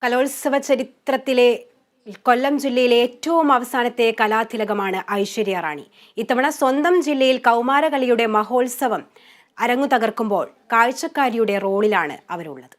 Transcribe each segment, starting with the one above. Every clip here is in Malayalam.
കലോത്സവ ചരിത്രത്തിലെ കൊല്ലം ജില്ലയിലെ ഏറ്റവും അവസാനത്തെ കലാതിലകമാണ് ഐശ്വര്യ റാണി. ഇത്തവണ സ്വന്തം ജില്ലയിൽ കൗമാരകളിയുടെ മഹോത്സവം അരങ്ങു തകർക്കുമ്പോൾ കാഴ്ചക്കാരിയുടെ റോളിലാണ് അവരുള്ളത്.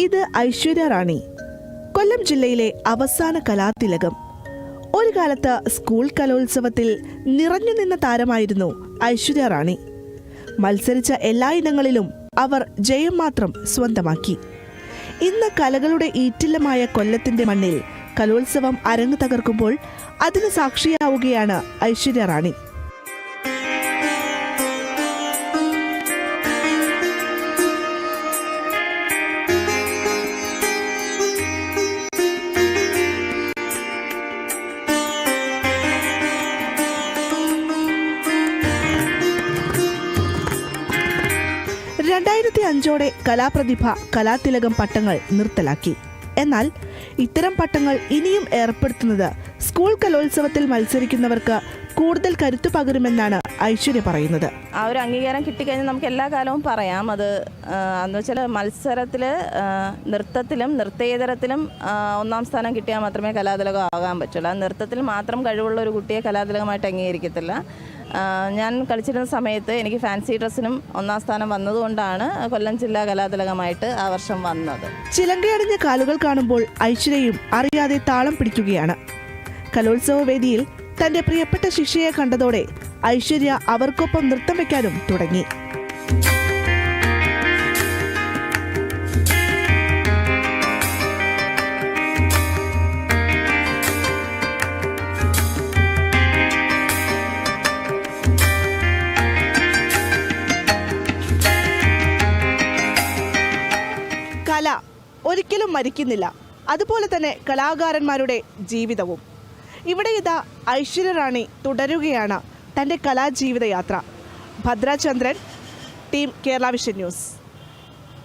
ഇത് ഐശ്വര്യ റാണി, കൊല്ലം ജില്ലയിലെ അവസാന കലാതിലകം. ഒരു കാലത്ത് സ്കൂൾ കലോത്സവത്തിൽ നിറഞ്ഞു നിന്ന താരമായിരുന്നു ഐശ്വര്യ റാണി. മത്സരിച്ച എല്ലാ ഇനങ്ങളിലും അവർ ജയം മാത്രം സ്വന്തമാക്കി. ഇന്ന് കലകളുടെ ഈറ്റില്ലമായ കൊല്ലത്തിന്റെ മണ്ണിൽ കലോത്സവം അരങ്ങു തകർക്കുമ്പോൾ അതിന് സാക്ഷിയാവുകയാണ് ഐശ്വര്യ റാണി. ോടെ കലാപ്രതിഭ കലാതിലകം പട്ടങ്ങൾ നിർത്തലാക്കി. എന്നാൽ ഇത്തരം പട്ടങ്ങൾ ഇനിയും ഏർപ്പെടുത്തുന്നത് സ്കൂൾ കലോത്സവത്തിൽ മത്സരിക്കുന്നവർക്ക് കൂടുതൽ കരുത്തു പകരുമെന്നാണ് ഐശ്വര്യ പറയുന്നത്. ആ ഒരു അംഗീകാരം കിട്ടിക്കഴിഞ്ഞാൽ നമുക്ക് എല്ലാ കാലവും പറയാം. അത് എന്ന് വെച്ചാൽ മത്സരത്തിൽ നൃത്തത്തിലും നൃത്തേതരത്തിലും ഒന്നാം സ്ഥാനം കിട്ടിയാൽ മാത്രമേ കലാതിലകം ആകാൻ പറ്റുള്ളൂ. നൃത്തത്തിൽ മാത്രം കഴിവുള്ള ഒരു കുട്ടിയെ കലാതിലകമായിട്ട് അംഗീകരിക്കത്തില്ല. ഞാൻ കളിച്ചിരുന്ന സമയത്ത് എനിക്ക് ഫാൻസി ഡ്രസ്സിനും ഒന്നാം സ്ഥാനം വന്നതുകൊണ്ടാണ് കൊല്ലം ജില്ലാ കലാതിലകമായിട്ട് ആ വർഷം വന്നത്. ചിലങ്കയടിഞ്ഞ കാലുകൾ കാണുമ്പോൾ ഐശ്വര്യയും അറിയാതെ താളം പിടിക്കുകയാണ്. കലോത്സവ വേദിയിൽ തന്റെ പ്രിയപ്പെട്ട ശിഷ്യയെ കണ്ടതോടെ ഐശ്വര്യ അവർക്കൊപ്പം നൃത്തം വയ്ക്കാനും തുടങ്ങി. കല ഒരിക്കലും മരിക്കുന്നില്ല. അതുപോലെ തന്നെ കലാകാരന്മാരുടെ ജീവിതവും. ഇവിടെ ഇതാ ഐശ്വര്യ റാണി തുടരുകയാണ് തൻ്റെ കലാജീവിതയാത്ര. Bhadrachandran, team Kerala vision news.